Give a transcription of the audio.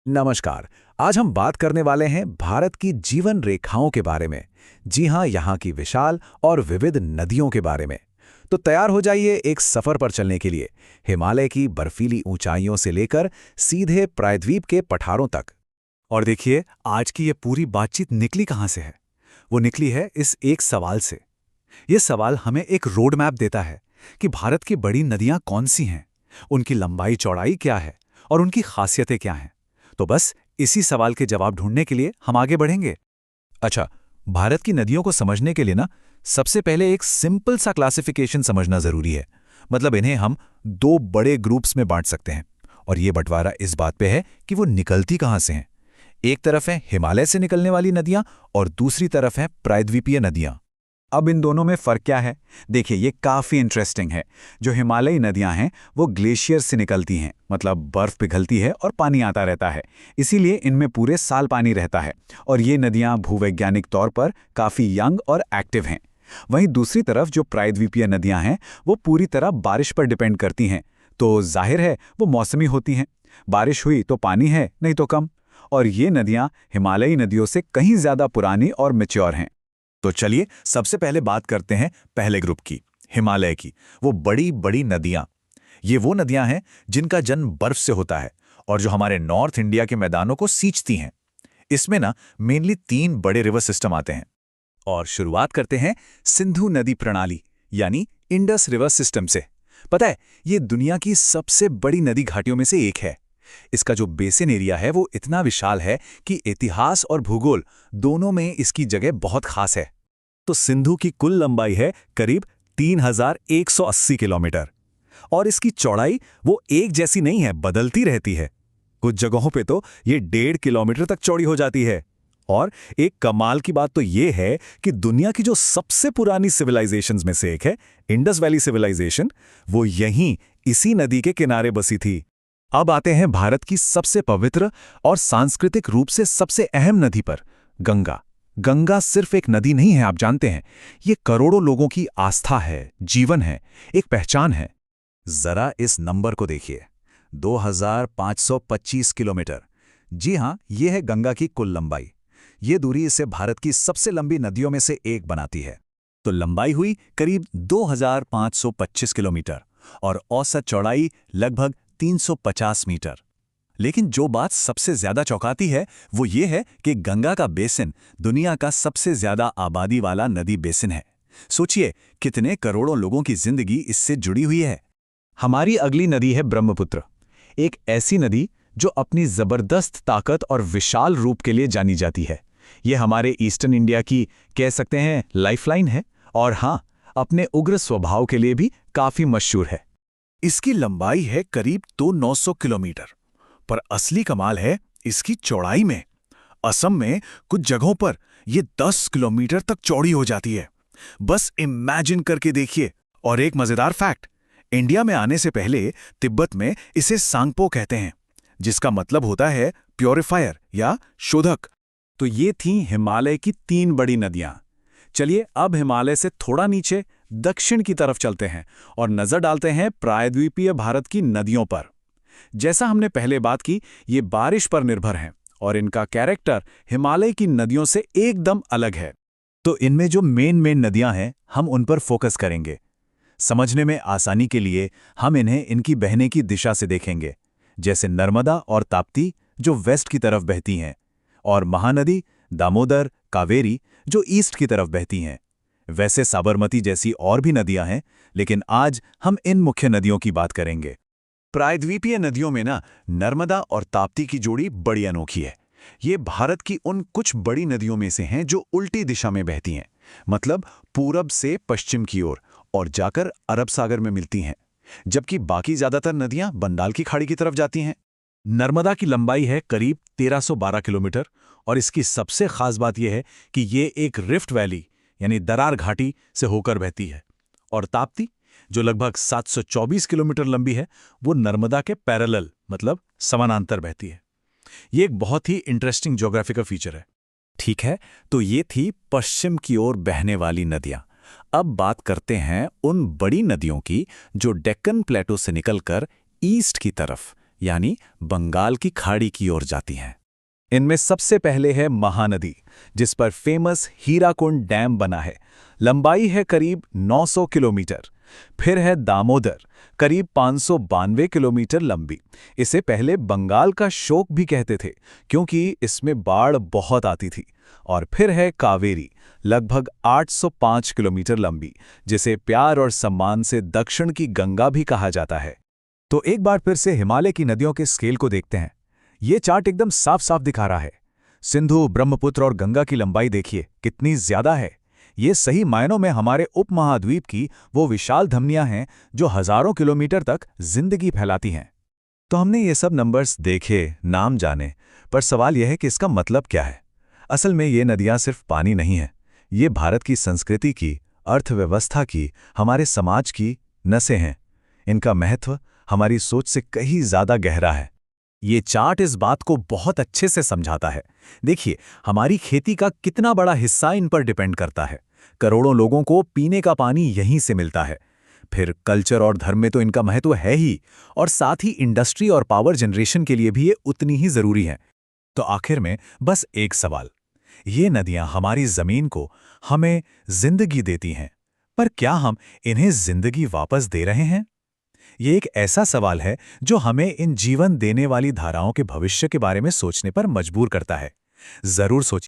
नमस्कार। आज हम बात करने वाले हैं भारत की जीवन रेखाओं के बारे में। जी हां, यहाँ की विशाल और विविध नदियों के बारे में। तो तैयार हो जाइए एक सफर पर चलने के लिए, हिमालय की बर्फीली ऊंचाइयों से लेकर सीधे प्रायद्वीप के पठारों तक। और देखिए, आज की ये पूरी बातचीत निकली कहाँ से है? वो निकली है इस एक सवाल से। ये सवाल हमें एक रोड मैप देता है कि भारत की बड़ी नदियां कौन सी हैं, उनकी लंबाई चौड़ाई क्या है और उनकी खासियतें क्या हैं। तो बस इसी सवाल के जवाब ढूंढने के लिए हम आगे बढ़ेंगे। अच्छा, भारत की नदियों को समझने के लिए ना सबसे पहले एक सिंपल सा क्लासिफिकेशन समझना जरूरी है। मतलब इन्हें हम दो बड़े ग्रुप्स में बांट सकते हैं, और ये बंटवारा इस बात पे है कि वो निकलती कहाँ से हैं। एक तरफ है हिमालय से निकलने वाली नदियां और दूसरी तरफ है प्रायद्वीपीय नदियां। अब इन दोनों में फ़र्क क्या है? देखिए, ये काफ़ी इंटरेस्टिंग है। जो हिमालयी नदियां हैं वो ग्लेशियर से निकलती हैं, मतलब बर्फ़ पिघलती है और पानी आता रहता है। इसीलिए इनमें पूरे साल पानी रहता है और ये नदियां भूवैज्ञानिक तौर पर काफ़ी यंग और एक्टिव हैं। वहीं दूसरी तरफ जो प्रायद्वीपीय नदियां हैं वो पूरी तरह बारिश पर डिपेंड करती हैं। तो जाहिर है वो मौसमी होती हैं। बारिश हुई तो पानी है, नहीं तो कम। और ये नदियां हिमालयी नदियों से कहीं ज़्यादा पुरानी और मैच्योर हैं। तो चलिए सबसे पहले बात करते हैं पहले ग्रुप की, हिमालय की। वो बड़ी बड़ी नदियां। ये वो नदियां हैं जिनका जन्म बर्फ से होता है और जो हमारे नॉर्थ इंडिया के मैदानों को सींचती हैं। इसमें ना मेनली तीन बड़े रिवर सिस्टम आते हैं। और शुरुआत करते हैं सिंधु नदी प्रणाली यानी इंडस रिवर सिस्टम से। पता है, ये दुनिया की सबसे बड़ी नदी घाटियों में से एक है। इसका जो बेसिन एरिया है वो इतना विशाल है कि इतिहास और भूगोल दोनों में इसकी जगह बहुत खास है। तो सिंधु की कुल लंबाई है करीब 3180 किलोमीटर, और इसकी चौड़ाई वो एक जैसी नहीं है, बदलती रहती है। कुछ जगहों पे तो ये 1.5 किलोमीटर तक चौड़ी हो जाती है। और एक कमाल की बात तो ये है कि दुनिया की जो सबसे पुरानी सिविलाइजेशंस में से एक है, इंडस वैली सिविलाइजेशन, वो यहीं इसी नदी के किनारे बसी थी। अब आते हैं भारत की सबसे पवित्र और सांस्कृतिक रूप से सबसे अहम नदी पर, गंगा। गंगा सिर्फ एक नदी नहीं है, आप जानते हैं, ये करोड़ों लोगों की आस्था है, जीवन है, एक पहचान है। जरा इस नंबर को देखिए, 2525 किलोमीटर। जी हां, ये है गंगा की कुल लंबाई। ये दूरी इसे भारत की सबसे लंबी नदियों में से एक बनाती है। तो लंबाई हुई करीब 2525 किलोमीटर और औसत चौड़ाई लगभग 350 मीटर। लेकिन जो बात सबसे ज्यादा चौंकाती है वो ये है कि गंगा का बेसिन दुनिया का सबसे ज्यादा आबादी वाला नदी बेसिन है। सोचिए कितने करोड़ों लोगों की जिंदगी इससे जुड़ी हुई है। हमारी अगली नदी है ब्रह्मपुत्र, एक ऐसी नदी जो अपनी जबरदस्त ताकत और विशाल रूप के लिए जानी जाती है। ये हमारे ईस्टर्न इंडिया की कह सकते हैं लाइफलाइन है, और हां, अपने उग्र स्वभाव के लिए भी काफी मशहूर है। इसकी लंबाई है करीब 900 किलोमीटर, पर असली कमाल है इसकी चौड़ाई में। असम में कुछ जगहों पर यह 10 किलोमीटर तक चौड़ी हो जाती है। बस इमेजिन करके देखिए। और एक मजेदार फैक्ट, इंडिया में आने से पहले तिब्बत में इसे सांगपो कहते हैं, जिसका मतलब होता है प्योरीफायर या शोधक। तो ये थीं हिमालय की तीन बड़ी नदियां। चलिए अब हिमालय से थोड़ा नीचे दक्षिण की तरफ चलते हैं और नजर डालते हैं प्रायद्वीपीय भारत की नदियों पर। जैसा हमने पहले बात की, ये बारिश पर निर्भर हैं और इनका कैरेक्टर हिमालय की नदियों से एकदम अलग है। तो इनमें जो मेन नदियां हैं, हम उन पर फोकस करेंगे। समझने में आसानी के लिए हम इन्हें इनकी बहने की दिशा से देखेंगे, जैसे नर्मदा और ताप्ती जो वेस्ट की तरफ बहती हैं, और महानदी दामोदर, कावेरी जो ईस्ट की तरफ बहती हैं। वैसे साबरमती जैसी और भी नदियां हैं, लेकिन आज हम इन मुख्य नदियों की बात करेंगे। प्रायद्वीपीय नदियों में ना नर्मदा और ताप्ती की जोड़ी बड़ी अनोखी है। ये भारत की उन कुछ बड़ी नदियों में से हैं जो उल्टी दिशा में बहती हैं, मतलब पूरब से पश्चिम की ओर, और जाकर अरब सागर में मिलती हैं, जबकि बाकी ज्यादातर नदियां बंगाल की खाड़ी की तरफ जाती हैं। नर्मदा की लंबाई है करीब 1312 किलोमीटर, और इसकी सबसे खास बात यह है कि ये एक रिफ्ट वैली यानी दरार घाटी से होकर बहती है। और ताप्ती जो लगभग 724 किलोमीटर लंबी है, वो नर्मदा के पैरेलल मतलब समानांतर बहती है। ये एक बहुत ही इंटरेस्टिंग ज्योग्राफिकल फीचर है। ठीक है, तो ये थी पश्चिम की ओर बहने वाली नदियां। अब बात करते हैं उन बड़ी नदियों की जो डेक्कन प्लेटो से निकलकर ईस्ट की तरफ यानी बंगाल की खाड़ी की ओर जाती हैं। इनमें सबसे पहले है महानदी, जिस पर फेमस हीराकुंड डैम बना है। लंबाई है करीब 900 किलोमीटर। फिर है दामोदर, करीब 592 किलोमीटर लंबी। इसे पहले बंगाल का शोक भी कहते थे, क्योंकि इसमें बाढ़ बहुत आती थी। और फिर है कावेरी, लगभग 805 किलोमीटर लंबी, जिसे प्यार और सम्मान से दक्षिण की गंगा भी कहा जाता है। तो एक बार फिर से हिमालय की नदियों के स्केल को देखते हैं। ये चार्ट एकदम साफ साफ दिखा रहा है। सिंधु, ब्रह्मपुत्र और गंगा की लंबाई देखिए कितनी ज्यादा है। ये सही मायनों में हमारे उपमहाद्वीप की वो विशाल धमनियां हैं जो हजारों किलोमीटर तक जिंदगी फैलाती हैं। तो हमने ये सब नंबर्स देखे, नाम जाने, पर सवाल यह है कि इसका मतलब क्या है। असल में ये नदियां सिर्फ पानी नहीं है, ये भारत की संस्कृति की, अर्थव्यवस्था की, हमारे समाज की नसें हैं। इनका महत्व हमारी सोच से कहीं ज्यादा गहरा है। ये चार्ट इस बात को बहुत अच्छे से समझाता है। देखिए, हमारी खेती का कितना बड़ा हिस्सा इन पर डिपेंड करता है। करोड़ों लोगों को पीने का पानी यहीं से मिलता है। फिर कल्चर और धर्म में तो इनका महत्व है ही, और साथ ही इंडस्ट्री और पावर जनरेशन के लिए भी ये उतनी ही जरूरी है। तो आखिर में बस एक सवाल, ये नदियां हमारी जमीन को, हमें जिंदगी देती हैं, पर क्या हम इन्हें जिंदगी वापस दे रहे हैं? ये एक ऐसा सवाल है जो हमें इन जीवन देने वाली धाराओं के भविष्य के बारे में सोचने पर मजबूर करता है। जरूर सोचिए।